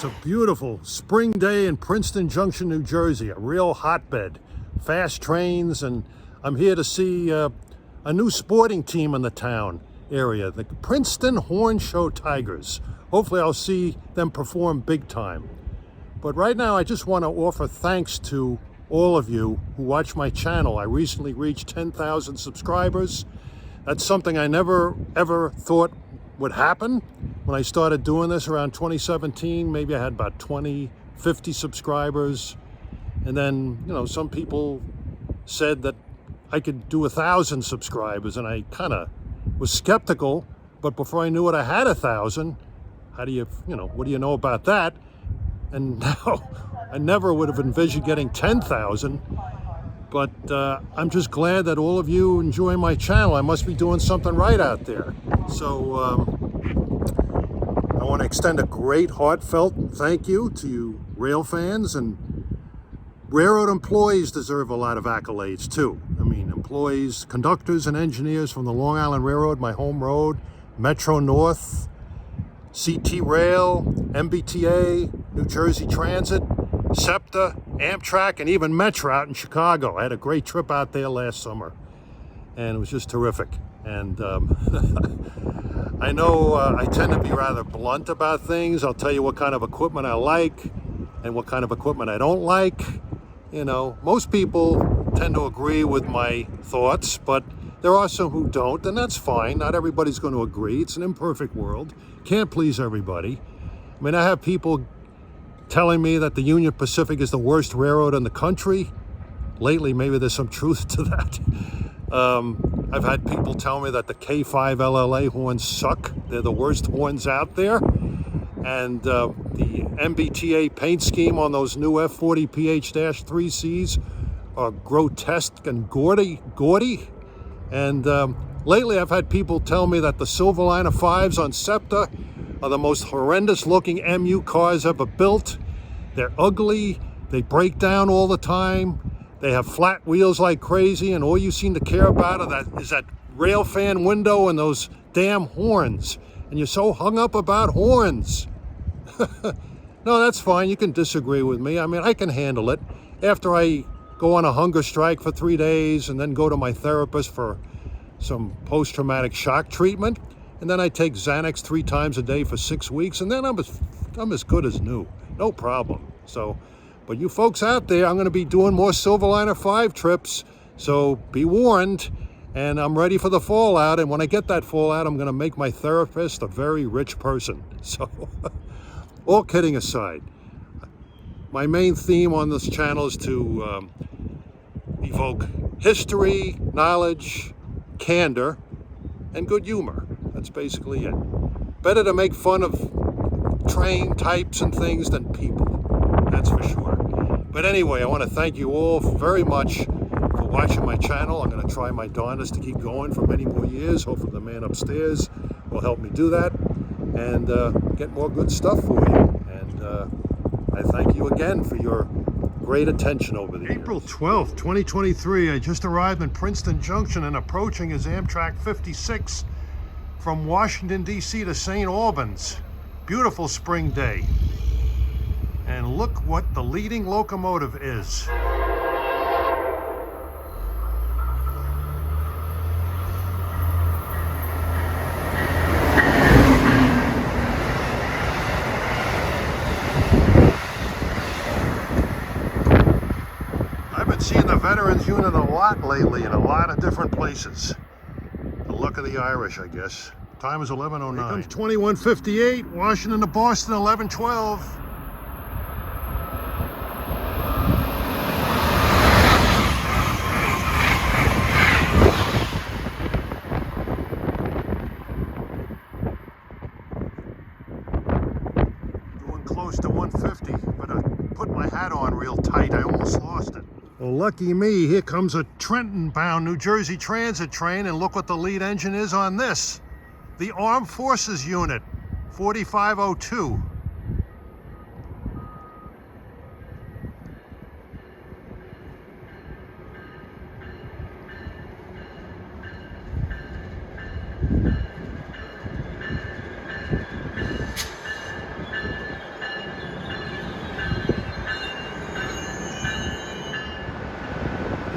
a beautiful spring day in Princeton Junction, New Jersey, a real hotbed, fast trains, and I'm here to see a new sporting team in the town area, the Princeton Hornshow Tigers. Hopefully I'll see them perform big time. But right now I just want to offer thanks to all of you who watch my channel. I recently reached 10,000 subscribers. That's something I never ever thought would happen. When I started doing this around 2017, maybe I had about 50 subscribers. And then, you know, some people said that I could do 1,000 subscribers, and I kind of was skeptical. But before I knew it, I had 1,000. How do you know, what do you know about that? And now I never would have envisioned getting 10,000. But I'm just glad that all of you enjoy my channel. I must be doing something right out there. So I want to extend a great heartfelt thank you to you rail fans, and railroad employees deserve a lot of accolades too. I mean, employees, conductors and engineers from the Long Island Railroad, my home road, Metro North, CT Rail, MBTA, New Jersey Transit, SEPTA, Amtrak, and even Metro out in Chicago. I had a great trip out there last summer, and it was just terrific. And I know I tend to be rather blunt about things. I'll tell you what kind of equipment I like and what kind of equipment I don't like. You know, most people tend to agree with my thoughts, but there are some who don't, and that's fine. Not everybody's going to agree. It's an imperfect world. Can't please everybody. I mean, I have people telling me that the Union Pacific is the worst railroad in the country. Lately, maybe there's some truth to that. I've had people tell me that the K5 LLA horns suck. They're the worst horns out there. And the MBTA paint scheme on those new F40PH-3Cs are grotesque and gaudy. And lately, I've had people tell me that the Silverliner 5s on SEPTA are the most horrendous looking MU cars ever built. They're ugly, they break down all the time, they have flat wheels like crazy, and all you seem to care about is that rail fan window and those damn horns. And you're so hung up about horns. No, that's fine, you can disagree with me. I mean, I can handle it. After I go on a hunger strike for 3 days and then go to my therapist for some post-traumatic shock treatment, and then I take Xanax 3 times a day for 6 weeks, and then I'm as good as new. No problem. So, but you folks out there, I'm going to be doing more Silverliner 5 trips, so be warned. And I'm ready for the fallout, and when I get that fallout, I'm going to make my therapist a very rich person. So, all kidding aside, my main theme on this channel is to evoke history, knowledge, candor, and good humor. That's basically it. Better to make fun of train types and things than people, that's for sure. But anyway, I want to thank you all very much for watching my channel. I'm going to try my darndest to keep going for many more years. Hopefully the man upstairs will help me do that and get more good stuff for you. And I thank you again for your great attention over the years. April 12th, 2023, I just arrived in Princeton Junction and approaching is Amtrak 56 from Washington, D.C. to St. Albans. Beautiful spring day. And look what the leading locomotive is. I've been seeing the veterans unit a lot lately in a lot of different places. The luck of the Irish, I guess. Time is 11:09. Here comes 2158, Washington to Boston, 11:12. Doing close to 150, but I put my hat on real tight. I almost lost it. Well, lucky me, here comes a Trenton-bound New Jersey Transit train, and look what the lead engine is on this. The Armed Forces Unit, 4502.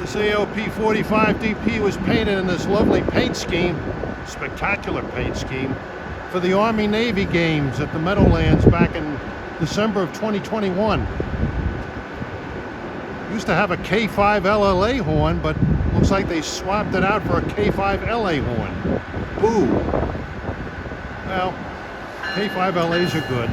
This ALP 45 DP was painted in this lovely paint scheme, spectacular paint scheme, for the Army-Navy games at the Meadowlands back in December of 2021. Used to have a K5 LLA horn, but looks like they swapped it out for a K5 LA horn. Boo. Well, K5 LAs are good.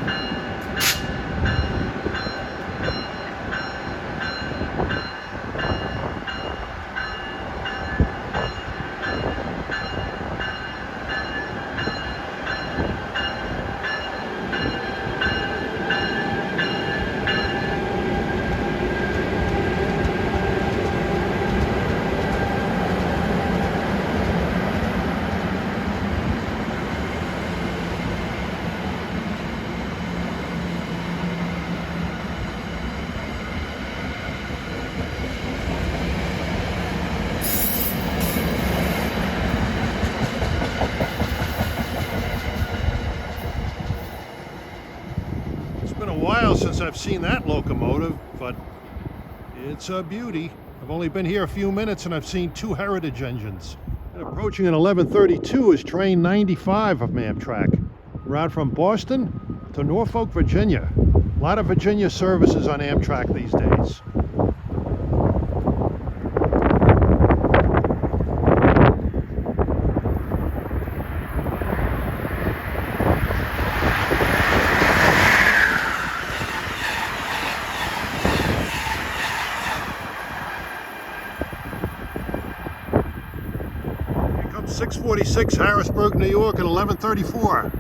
Since I've seen that locomotive, but it's a beauty. I've only been here a few minutes and I've seen 2 Heritage engines. And approaching at 11:32 is train 95 of Amtrak, route from Boston to Norfolk, Virginia. A lot of Virginia services on Amtrak these days. Here comes 646 Harrisburg, New York at 11:34.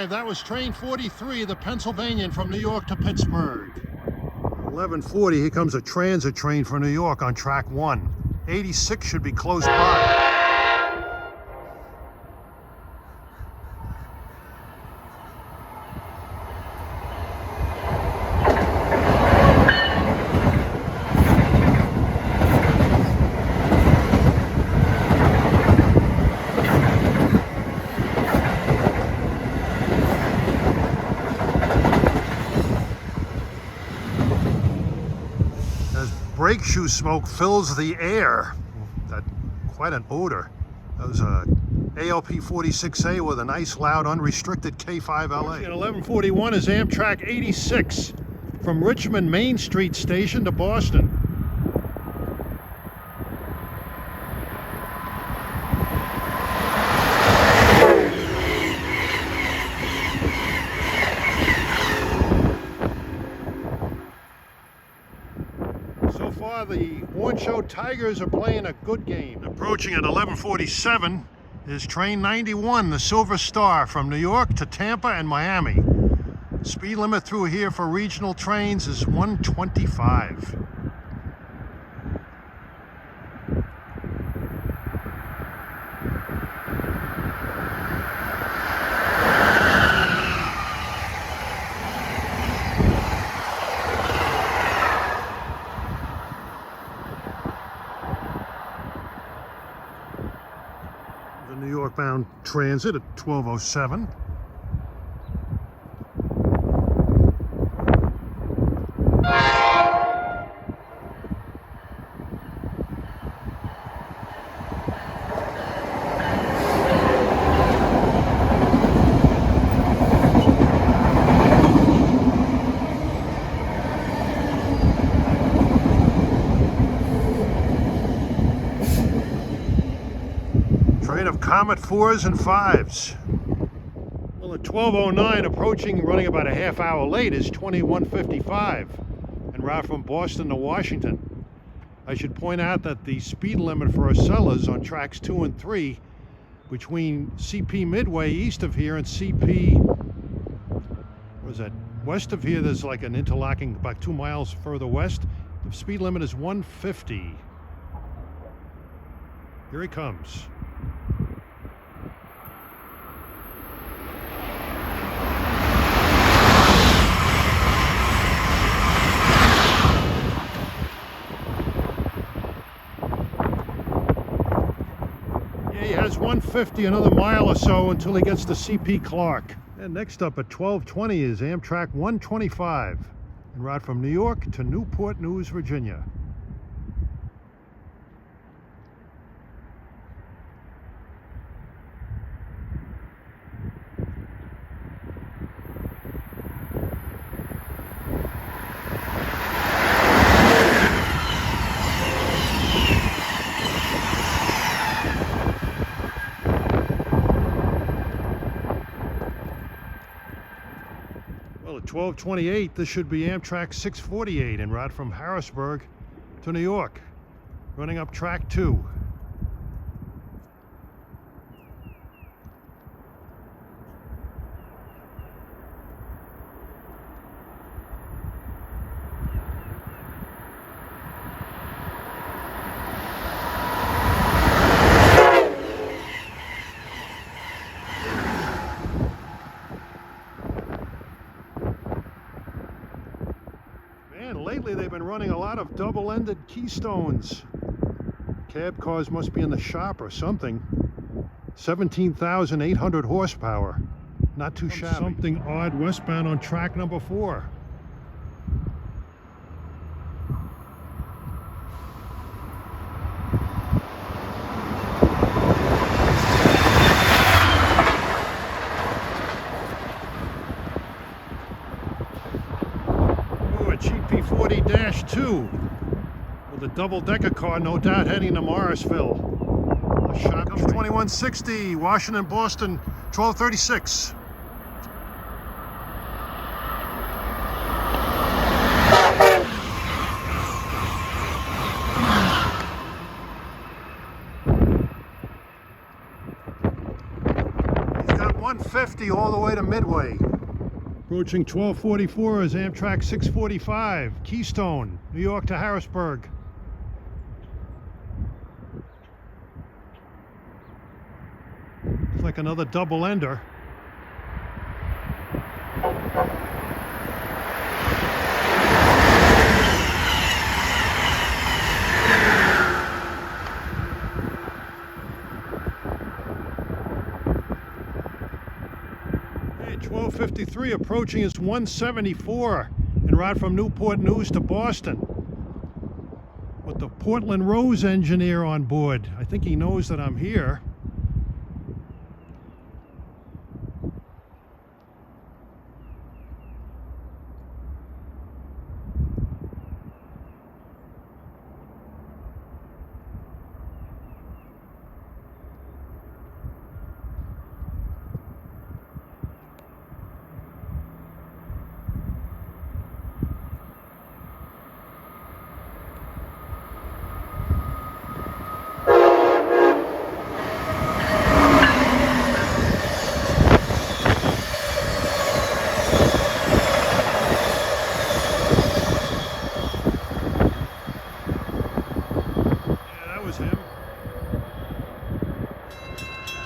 That was train 43, the Pennsylvanian from New York to Pittsburgh. 11:40, here comes a transit train for New York on track 1. 86 should be close by. Brake shoe smoke fills the air. That quite an odor. That was a ALP 46A with a nice loud unrestricted K5 LA. At 11:41 is Amtrak 86 from Richmond Main Street Station to Boston. The Hornshow Tigers are playing a good game. Approaching at 11:47 is train 91, the Silver Star, from New York to Tampa and Miami. Speed limit through here for regional trains is 125. New York-bound transit at 12:07. Train of Comet 4s and 5s. Well, at 12:09, approaching, running about a half hour late, is 2155, en route from Boston to Washington. I should point out that the speed limit for Acela's on tracks 2 and 3 between CP Midway east of here and CP, what is that, west of here, there's like an interlocking about 2 miles further west. The speed limit is 150. Here he comes. 12:50, another mile or so until he gets to CP Clark. And next up at 12:20 is Amtrak 125, en route from New York to Newport News, Virginia. Well, at 12:28, this should be Amtrak 648 en route from Harrisburg to New York, running up track 2. Lately they've been running a lot of double-ended Keystones. Cab cars must be in the shop or something. 17,800 horsepower. Not too shabby. Something odd westbound on track number 4. GP40-2 with a double-decker car, no doubt heading to Morrisville. A shop 2160, Washington, Boston, 12:36. He's got 150 all the way to Midway. Approaching 12:44 is Amtrak 645, Keystone, New York to Harrisburg. It's like another double-ender. Hey, 12:53, approaching is 174 en route from Newport News to Boston. With the Portland Rose engineer on board. I think he knows that I'm here.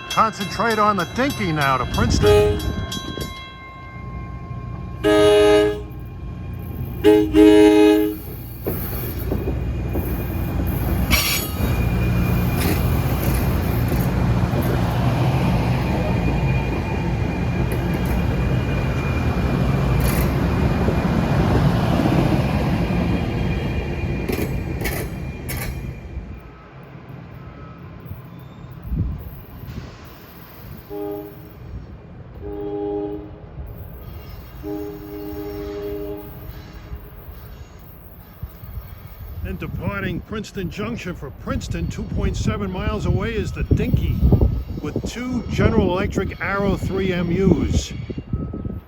Concentrate on the Dinky now to Princeton. And departing Princeton Junction for Princeton, 2.7 miles away, is the Dinky with 2 General Electric Arrow 3 MUs.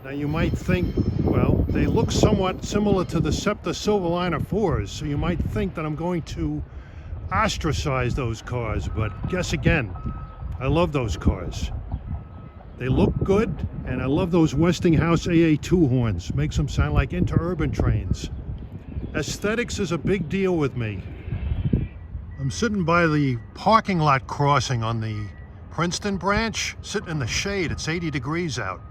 Now you might think, well, they look somewhat similar to the Scepter Silverliner 4s, so you might think that I'm going to ostracize those cars, but guess again, I love those cars. They look good, and I love those Westinghouse AA2 horns. Makes them sound like interurban trains. Aesthetics is a big deal with me. I'm sitting by the parking lot crossing on the Princeton branch, sitting in the shade. It's 80 degrees out.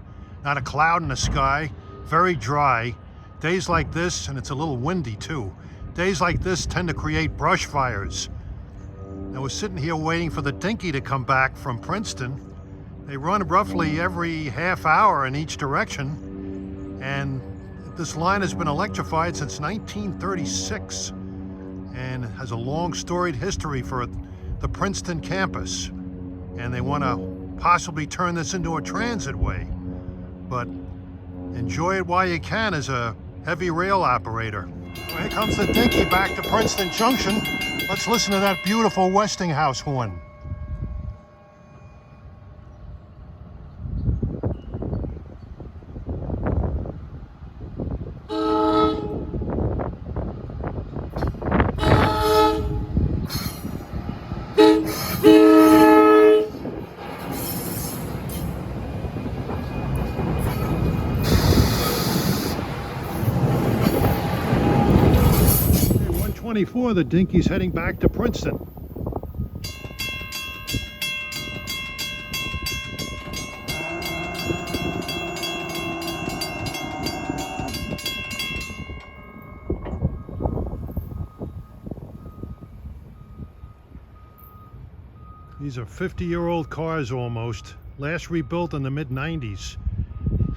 Not a cloud in the sky, very dry. Days like this, and it's a little windy too, days like this tend to create brush fires. I was sitting here waiting for the Dinky to come back from Princeton. They run roughly every half hour in each direction, and this line has been electrified since 1936 and has a long storied history for the Princeton campus. And they want to possibly turn this into a transit way, but enjoy it while you can as a heavy rail operator. Well, here comes the Dinky back to Princeton Junction. Let's listen to that beautiful Westinghouse horn. The Dinky's heading back to Princeton. These are 50-year-old cars almost, last rebuilt in the mid-90s.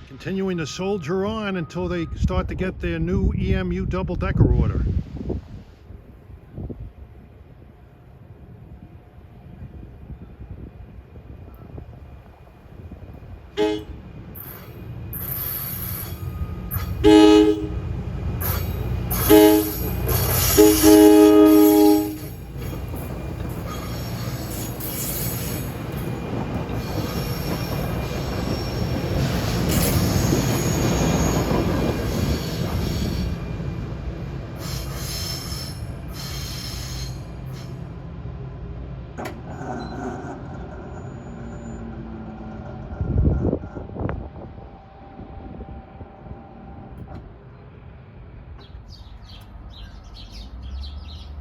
Continuing to soldier on until they start to get their new EMU double-decker order.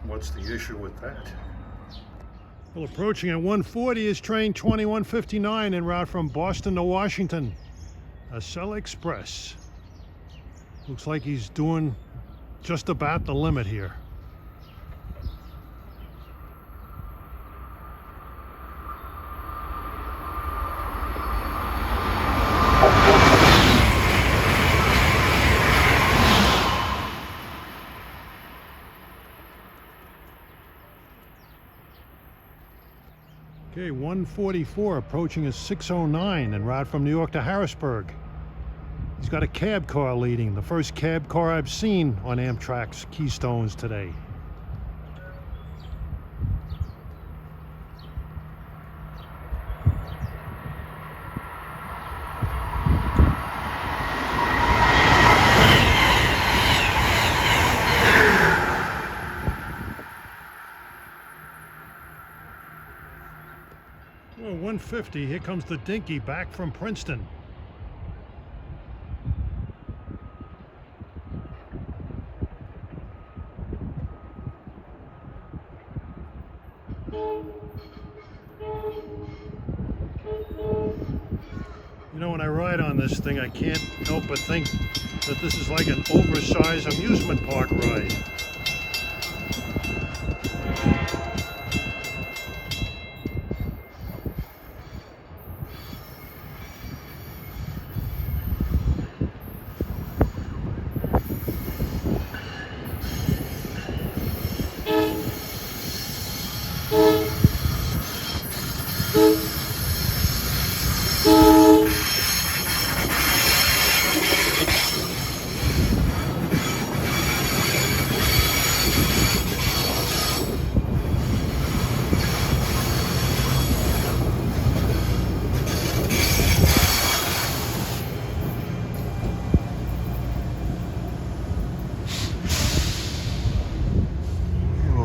What's the issue with that? Well, approaching at 1:40 is train 2159 en route from Boston to Washington, Acela Express. Looks like he's doing just about the limit here. Okay, 144 approaching is 609 en route from New York to Harrisburg. He's got a cab car leading, the first cab car I've seen on Amtrak's Keystones today. Well, 150, here comes the Dinky back from Princeton. You know, when I ride on this thing, I can't help but think that this is like an oversized amusement park ride.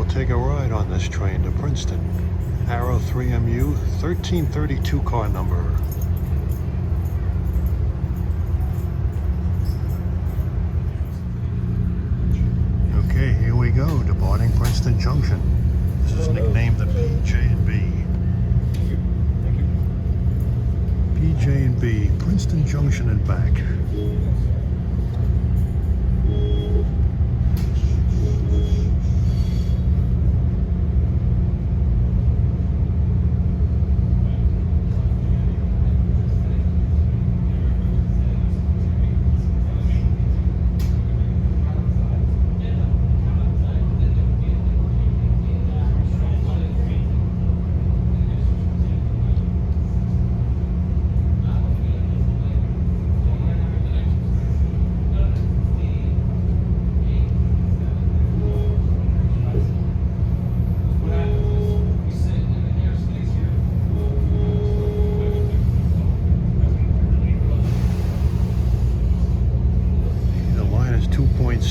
Take a ride on this train to Princeton. Arrow 3 MU, 1332 car number. Okay, here we go, departing Princeton Junction. This is nicknamed the PJ&B. PJ&B, Princeton Junction and back.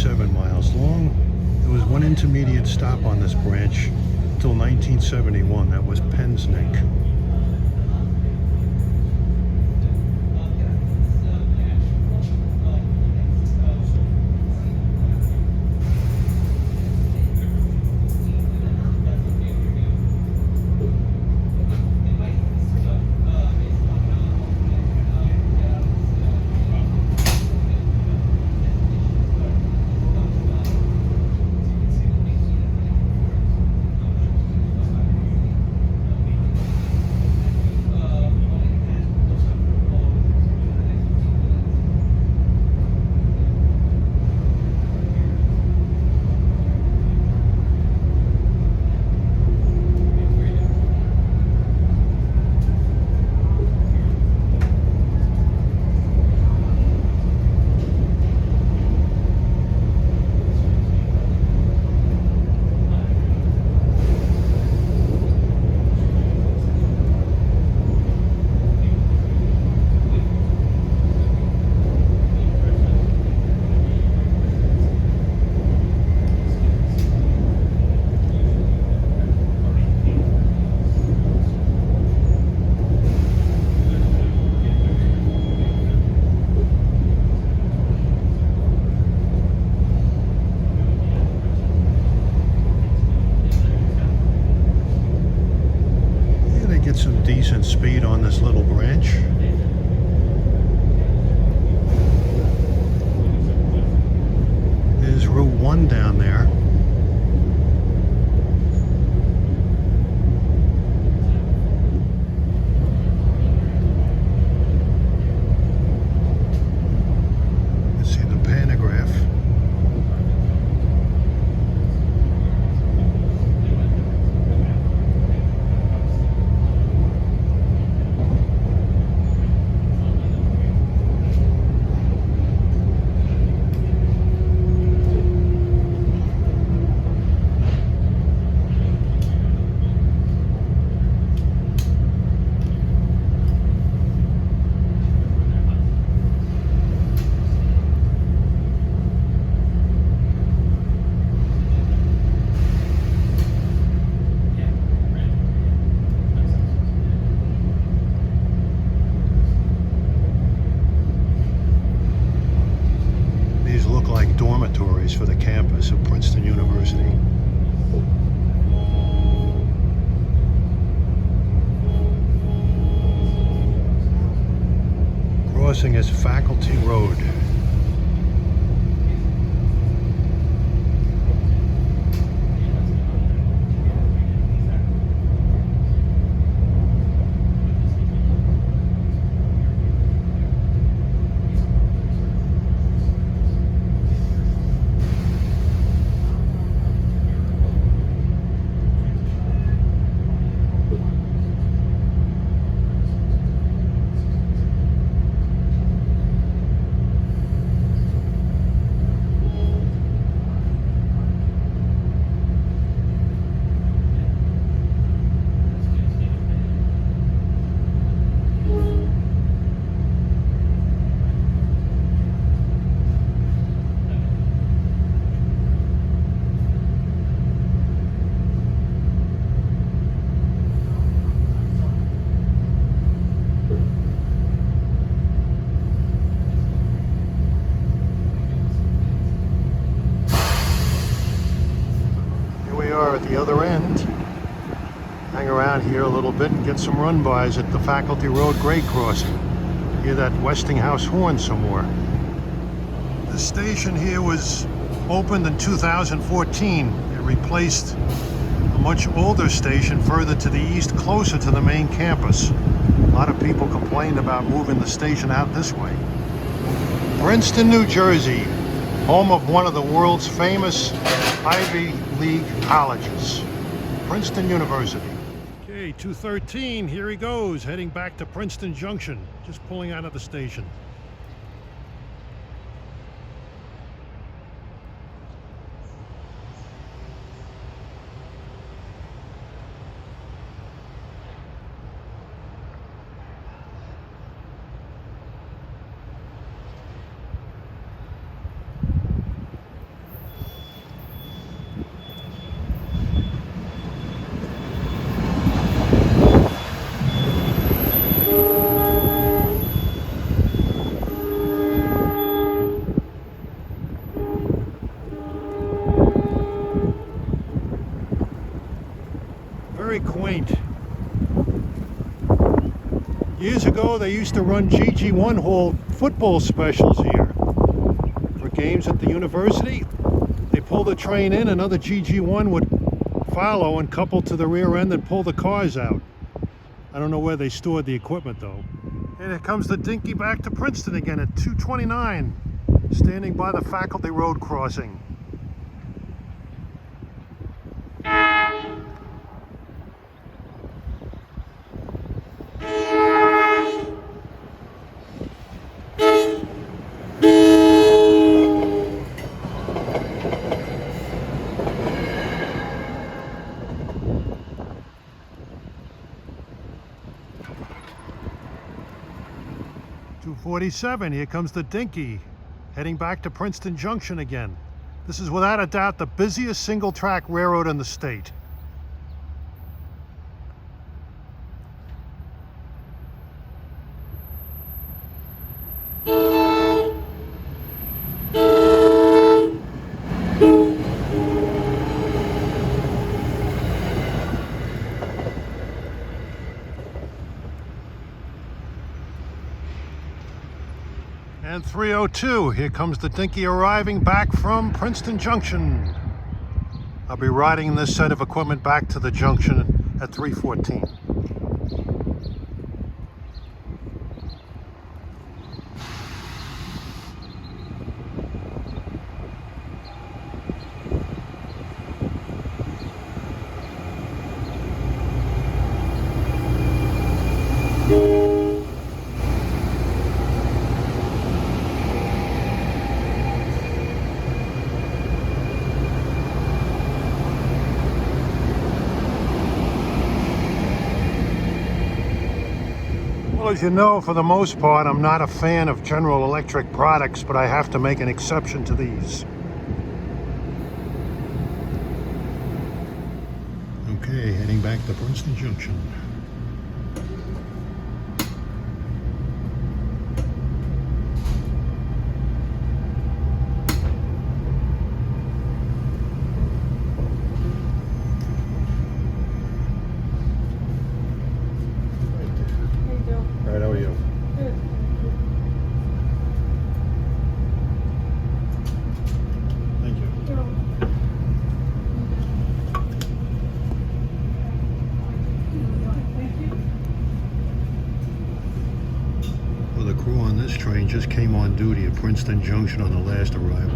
27 miles long. There was one intermediate stop on this branch until 1971. That was Penn's Neck. Some decent speed on this little branch. There's Route 1 down there. Let's see the pantograph. Dormitories for the campus of Princeton University. Crossing is Faculty Road. At the other end, hang around here a little bit and get some run-bys at the Faculty Road grade crossing. Hear that Westinghouse horn some more. The station here was opened in 2014. It replaced a much older station further to the east, closer to the main campus. A lot of people complained about moving the station out this way. Princeton, New Jersey, home of one of the world's famous Ivy League colleges, Princeton University. Okay, 213, here he goes, heading back to Princeton Junction, just pulling out of the station. quaint. Years ago, they used to run GG one-hole football specials here. For games at the university, they pulled the train in, another GG1 would follow and couple to the rear end and pull the cars out. I don't know where they stored the equipment though. And here comes the Dinky back to Princeton again at 2:29, standing by the faculty road crossing. .47, here comes the Dinky, heading back to Princeton Junction again. This is without a doubt the busiest single-track railroad in the state. And 3:02, here comes the Dinky arriving back from Princeton Junction. I'll be riding this set of equipment back to the junction at 3:14. Well, as you know, for the most part, I'm not a fan of General Electric products, but I have to make an exception to these. Okay, heading back to Princeton Junction. Right, how are you? Good. Thank you. Well, the crew on this train just came on duty at Princeton Junction on the last arrival.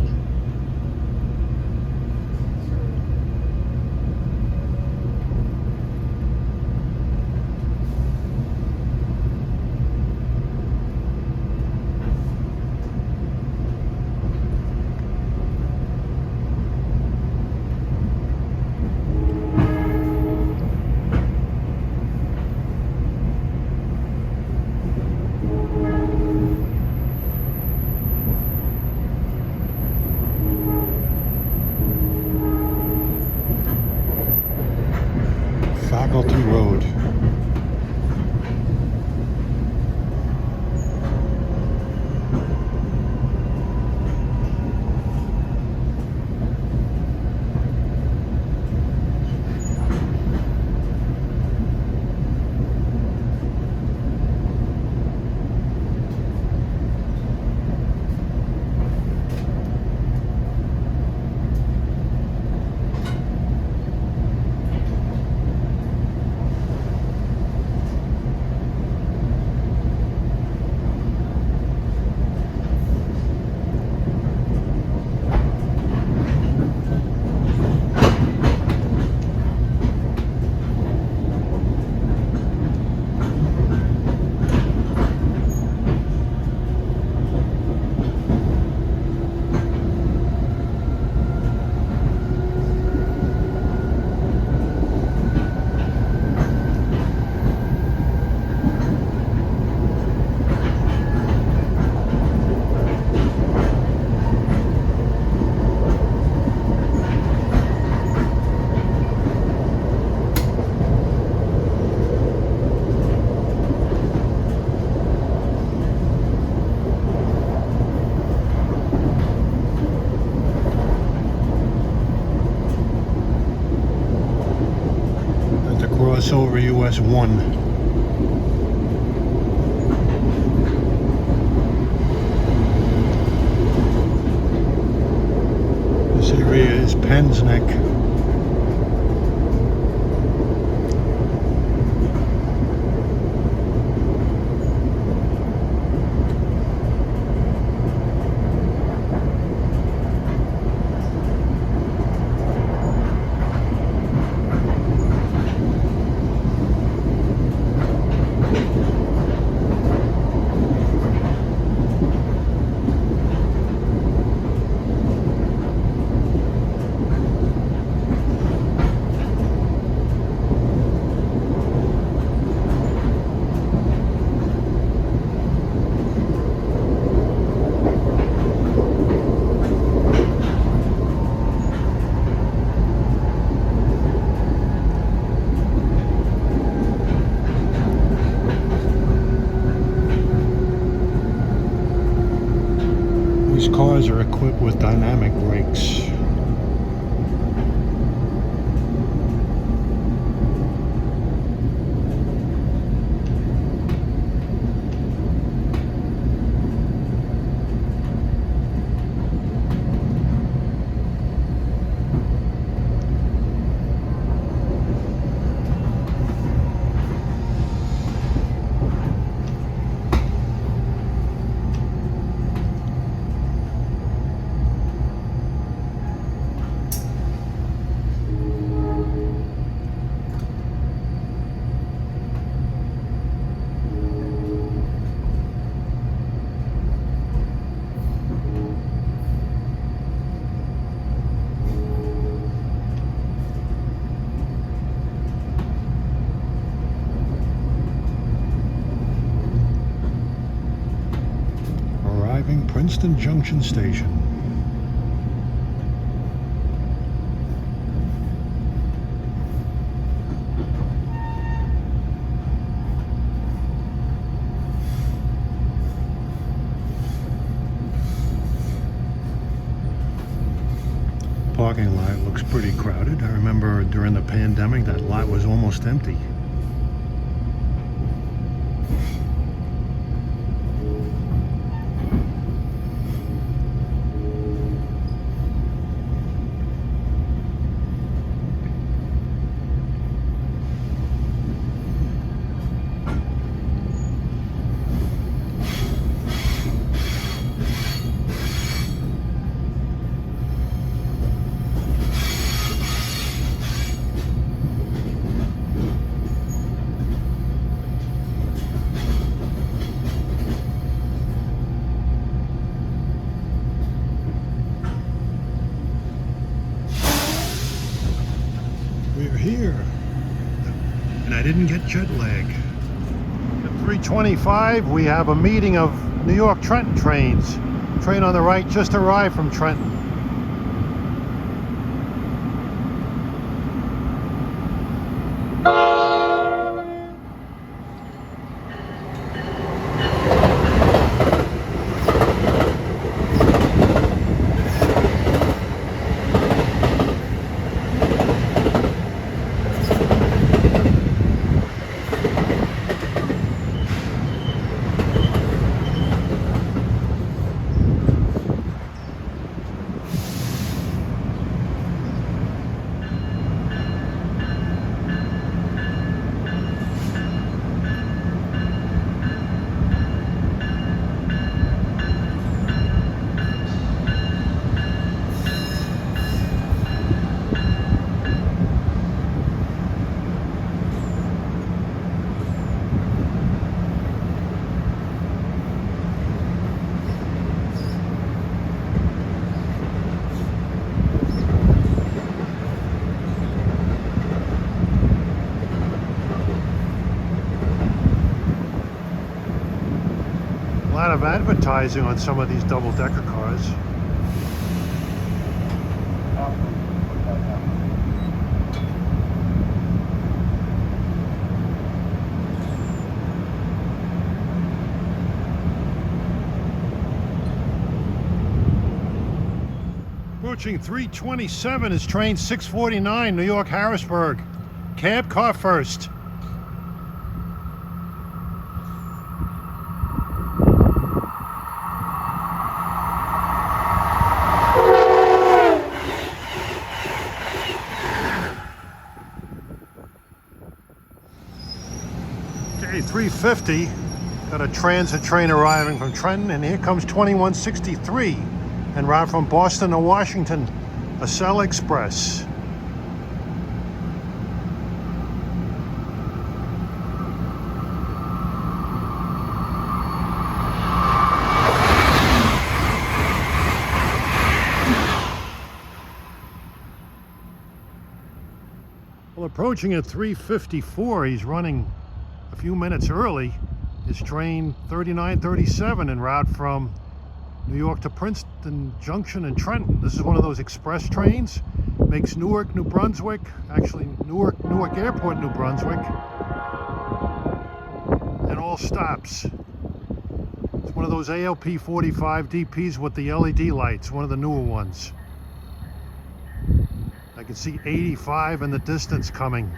Faculty Road. cross over US 1. This area is Penn's Neck. These cars are equipped with dynamic brakes. Princeton Junction Station. Parking lot looks pretty crowded. I remember during the pandemic that lot was almost empty. We're here, and I didn't get jet lag. At 3:25, we have a meeting of New York Trenton trains. Train on the right just arrived from Trenton. A lot of advertising on some of these double-decker cars. Approaching 3:27 is train 649, New York Harrisburg. Cab car first. 3:50. Got a transit train arriving from Trenton, and here comes 2163 en route from Boston to Washington, a Cell Express. Well, approaching at 3:54, he's running a few minutes early. His train 3937 en route from New York to Princeton Junction in Trenton. This is one of those express trains. Makes Newark, New Brunswick, actually Newark Airport, New Brunswick, and all stops. It's one of those ALP 45 DPs with the LED lights, one of the newer ones. I can see 85 in the distance coming.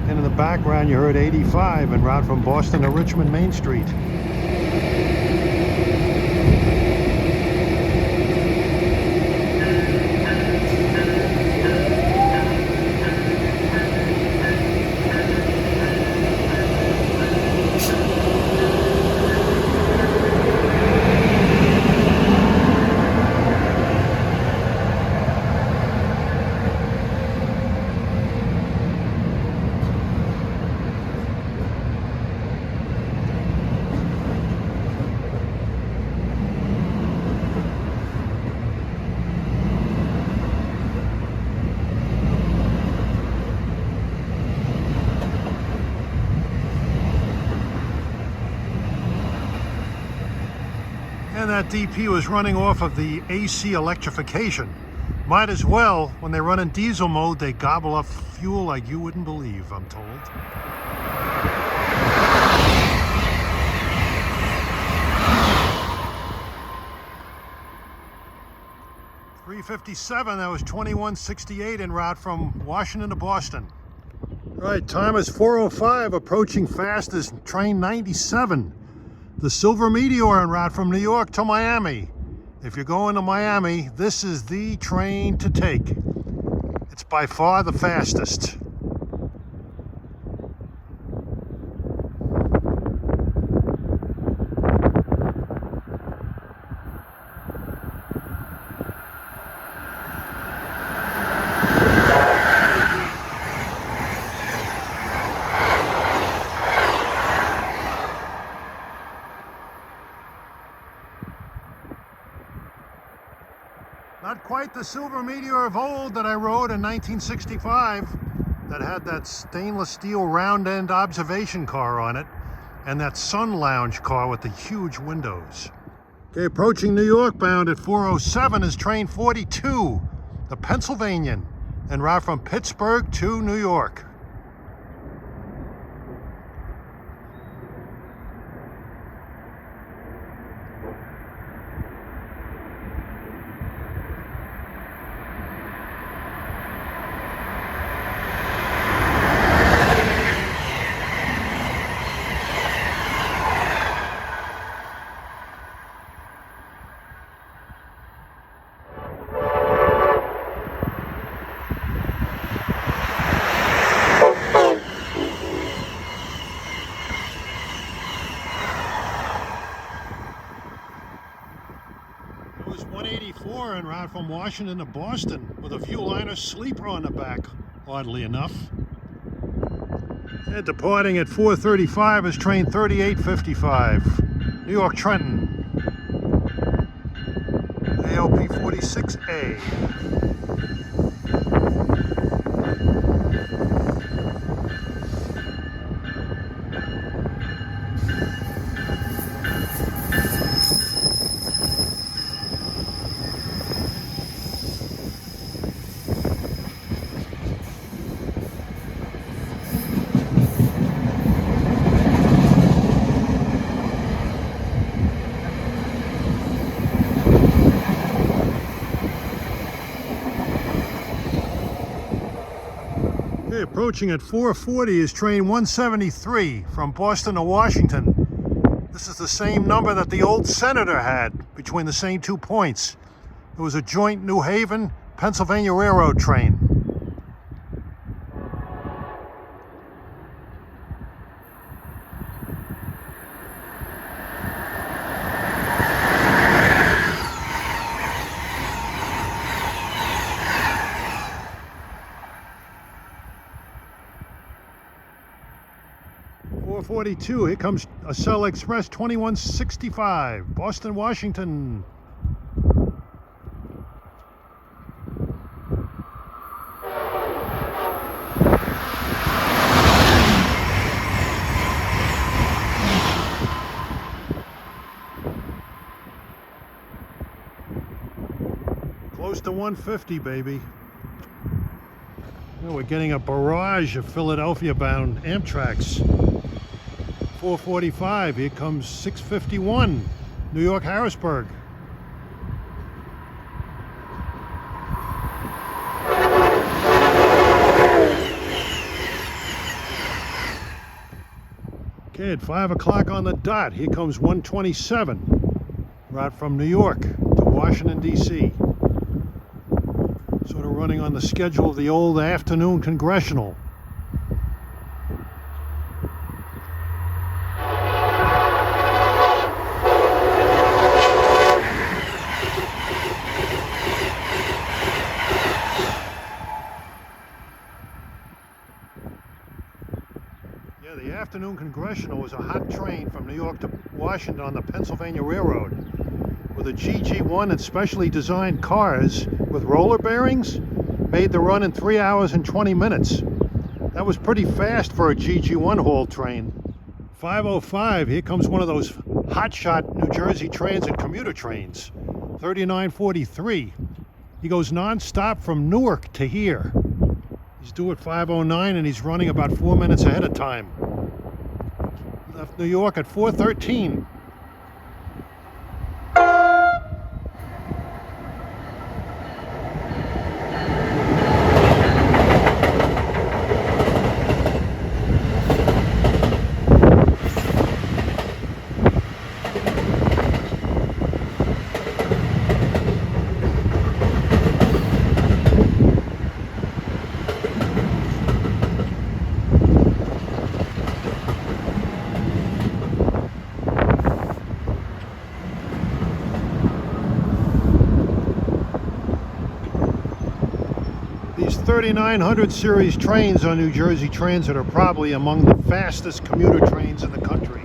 In the background, you heard 85 en route from Boston to Richmond Main Street. And that DP was running off of the AC electrification. Might as well, when they run in diesel mode, they gobble up fuel like you wouldn't believe, I'm told. .357, that was 2168 en route from Washington to Boston. Right, time is 4:05, approaching fast as train 97. The Silver Meteor en route from New York to Miami. If you're going to Miami, this is the train to take. It's by far the fastest. Not quite the Silver Meteor of old that I rode in 1965 that had that stainless steel round end observation car on it and that sun lounge car with the huge windows. Okay, approaching New York bound at 4:07 is train 42, the Pennsylvanian, en route from Pittsburgh to New York. It was 184 en route from Washington to Boston with a Viewliner sleeper on the back, oddly enough. And departing at 4:35 is train 3855, New York Trenton, ALP 46A. Approaching at 4:40 is train 173 from Boston to Washington. This is the same number that the old Senator had between the same 2 points. It was a joint New Haven, Pennsylvania Railroad train. .42, here comes Acela Express 2165, Boston, Washington. Close to 150, baby. Well, we're getting a barrage of Philadelphia-bound Amtraks. 4:45, here comes 651, New York, Harrisburg. Okay, at 5 o'clock on the dot, here comes 127, right from New York to Washington, D.C. Sort of running on the schedule of the old afternoon congressional. Yeah, the afternoon congressional was a hot train from New York to Washington on the Pennsylvania Railroad. With a GG1 and specially designed cars with roller bearings, made the run in 3 hours and 20 minutes. That was pretty fast for a GG1 haul train. 5:05, here comes one of those hotshot New Jersey Transit commuter trains. 3943. He goes non-stop from Newark to here. He's due at 5:09 and he's running about 4 minutes ahead of time. Left New York at 4:13. These 3900 series trains on New Jersey Transit are probably among the fastest commuter trains in the country.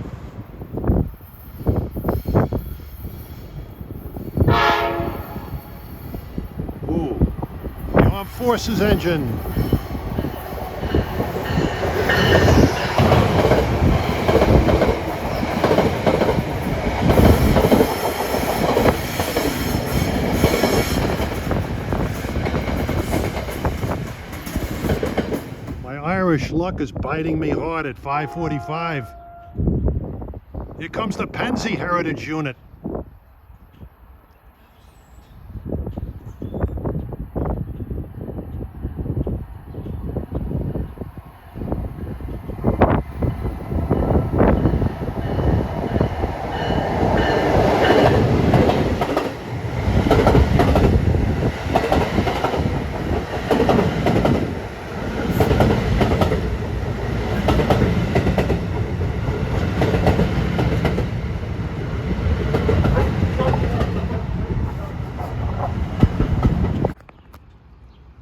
Ooh, the Armed Forces engine. Irish luck is biting me hard at 5:45. Here comes the Pennsy Heritage Unit.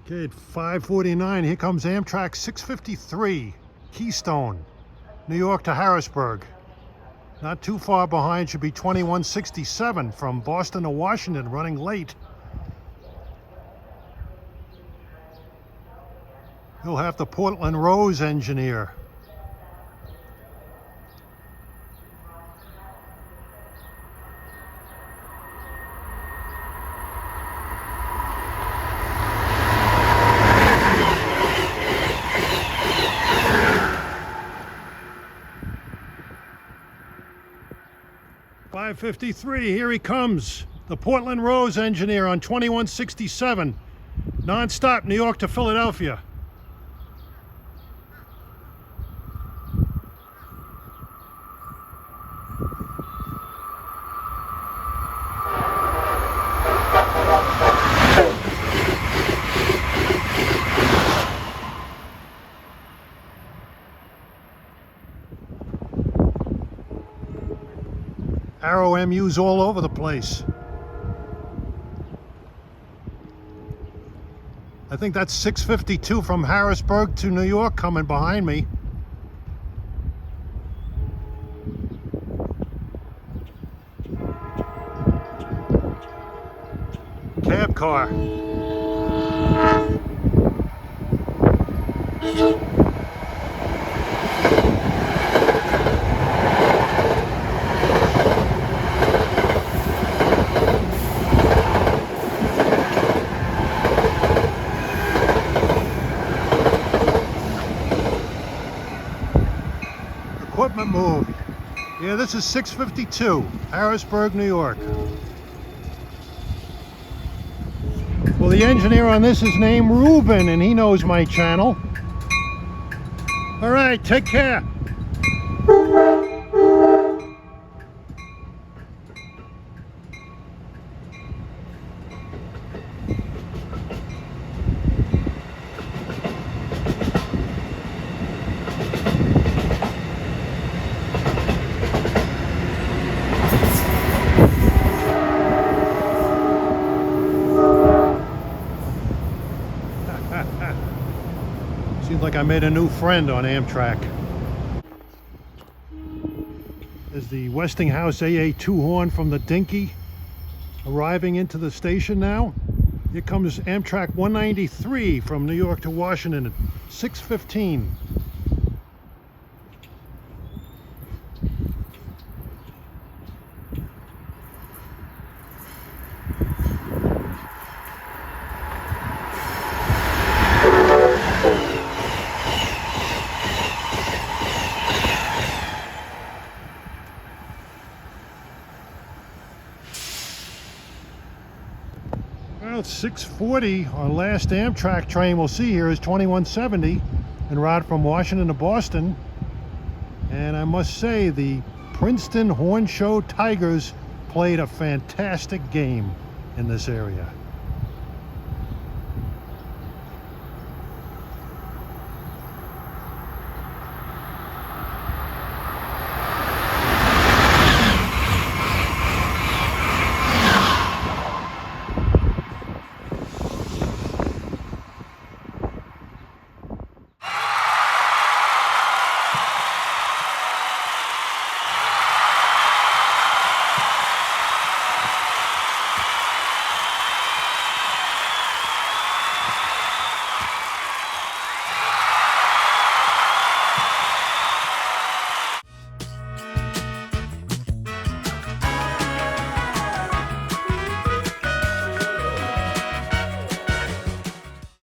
Okay, at 5:49, here comes Amtrak 653, Keystone, New York to Harrisburg. Not too far behind should be 2167 from Boston to Washington, running late. He'll have the Portland Rose engineer. .553, here he comes. The Portland Rose engineer on 2167. Non-stop, New York to Philadelphia. Arrow MUs all over the place. I think that's 652 from Harrisburg to New York coming behind me. Cab car. Equipment moved. Yeah, this is 652, Harrisburg, New York. Well, the engineer on this is named Ruben, and he knows my channel. All right, take care. Seems like I made a new friend on Amtrak. There's the Westinghouse AA2 horn from the Dinky arriving into the station now. Here comes Amtrak 193 from New York to Washington at 6:15. Well, it's 6:40. Our last Amtrak train we'll see here is 2170 en route from Washington to Boston. And I must say, the Princeton Hornshow Tigers played a fantastic game in this area.